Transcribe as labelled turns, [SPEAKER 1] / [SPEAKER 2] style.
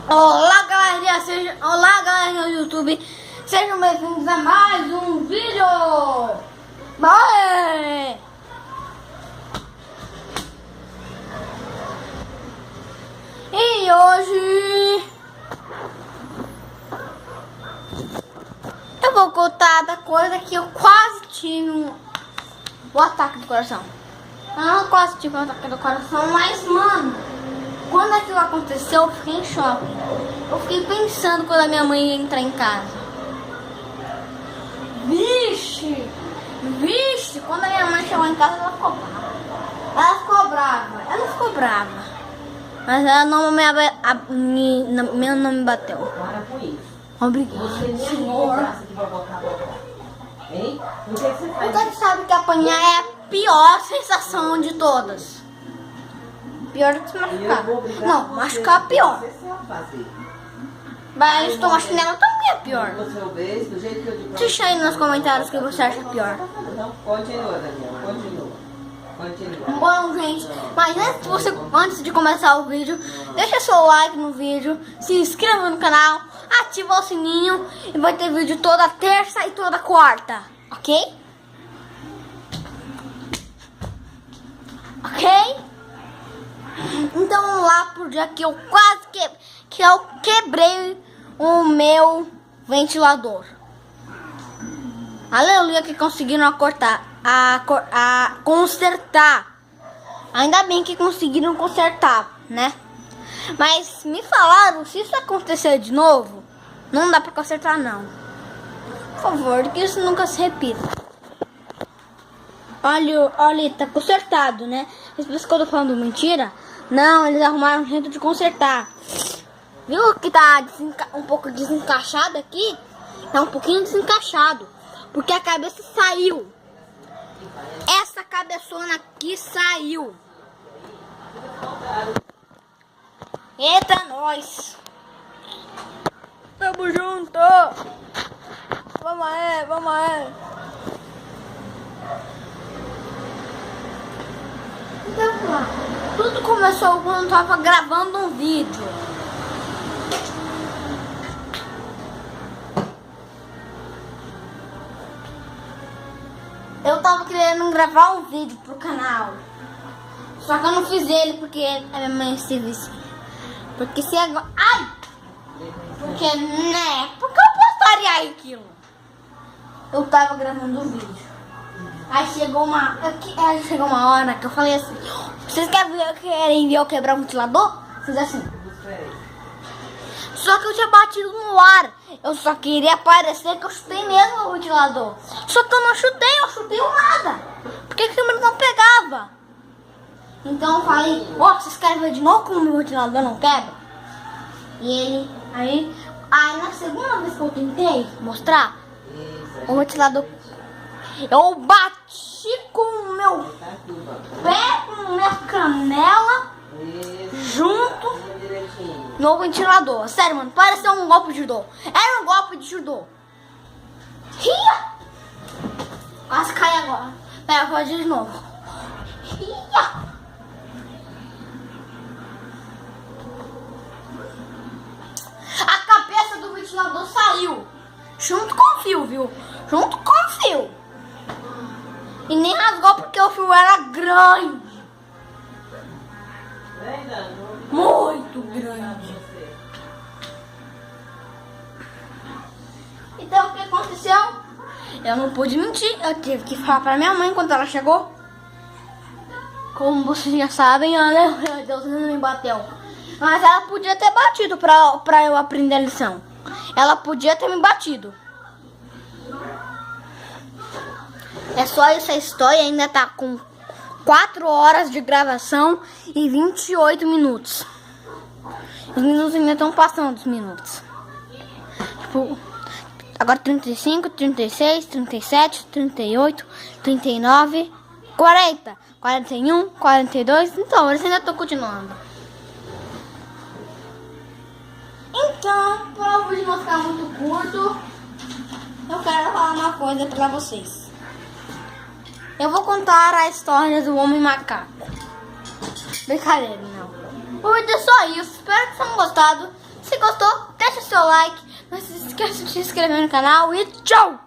[SPEAKER 1] Olá galera do YouTube, sejam bem-vindos a mais um vídeo. Bye! E hoje eu vou contar da coisa que eu quase tive o ataque do coração. Eu não quase tive um ataque do coração, mas mano, quando aquilo aconteceu, eu fiquei em choque. Eu fiquei pensando quando a minha mãe ia entrar em casa. Vixe! Quando a minha mãe chegou em casa, ela ficou brava. Ela ficou brava. Mas ela não me bateu.
[SPEAKER 2] Para com isso.
[SPEAKER 1] Obrigada.
[SPEAKER 2] Você nem braço aqui pra botar pra fora. Hein? O que você faz?
[SPEAKER 1] Você sabe que apanhar é a pior sensação de todas. Pior do que se machucar. Não, machucar é pior.
[SPEAKER 2] Você sabe fazer.
[SPEAKER 1] Mas tomar chinelo também é pior.
[SPEAKER 2] Você obedece do jeito que eu digo.
[SPEAKER 1] Deixa aí nos comentários o que você acha pior.
[SPEAKER 2] Não, continua, Daniel. Continua.
[SPEAKER 1] Bom, gente, mas antes de começar o vídeo, deixa seu like no vídeo, se inscreva no canal, ativa o sininho e vai ter vídeo toda terça e toda quarta, ok? Ok? Então vamos lá pro dia que eu quebrei o meu ventilador. Aleluia que conseguiram consertar. Ainda bem que conseguiram consertar, né? Mas me falaram, se isso acontecer de novo, não dá pra consertar não. Por favor, que isso nunca se repita. Olha, tá consertado, né? Vocês que eu tô falando mentira? Não, eles arrumaram um jeito de consertar. Viu que tá um pouco desencaixado aqui? Tá um pouquinho desencaixado, porque a cabeça saiu. Essa cabeçona aqui saiu. Eita, nós. Tamo junto. Vamos aí. Então, tudo começou quando eu tava gravando um vídeo. Eu tava querendo gravar um vídeo pro canal. Só que eu não fiz ele porque a minha mãe se vicia. Porque se agora... Ai! Porque, né? Porque eu postaria aquilo. Eu tava gravando um vídeo. Aí chegou uma hora que eu falei assim: vocês querem ver eu quebrar um ventilador? Fiz assim. Só que eu tinha batido no ar. Eu só queria parecer que eu chutei mesmo o ventilador. Só que eu não chutei, eu chutei o nada. Porque a câmera não pegava. Então eu falei: vocês querem ver de novo como o meu ventilador não quebra? E aí na segunda vez que eu tentei mostrar o ventilador, eu bati com o meu pé, com a minha canela junto no ventilador. Sério, mano, pareceu um golpe de judô. Era um golpe de judô. Ria! Quase cai agora. Pera, vou fazer de novo. Ria! A cabeça do ventilador saiu. Junto com o fio, viu? Junto com o fio. E nem rasgou porque o fio era grande. Muito grande. Então o que aconteceu? Eu não pude mentir. Eu tive que falar pra minha mãe quando ela chegou. Como vocês já sabem, meu Deus, não me bateu. Mas ela podia ter batido pra eu aprender a lição. Ela podia ter me batido. É só essa história, ainda tá com 4 horas de gravação e 28 minutos. Os minutos ainda estão passando os minutos. Tipo, agora 35, 36, 37, 38, 39, 40, 41, 42. Então, eles ainda estão continuando. Então, para o vídeo não ficar muito curto, eu quero falar uma coisa pra vocês. Eu vou contar a história do homem macaco. Brincadeira, não. O vídeo é só isso. Espero que tenham gostado. Se gostou, deixa seu like. Não se esqueça de se inscrever no canal e tchau!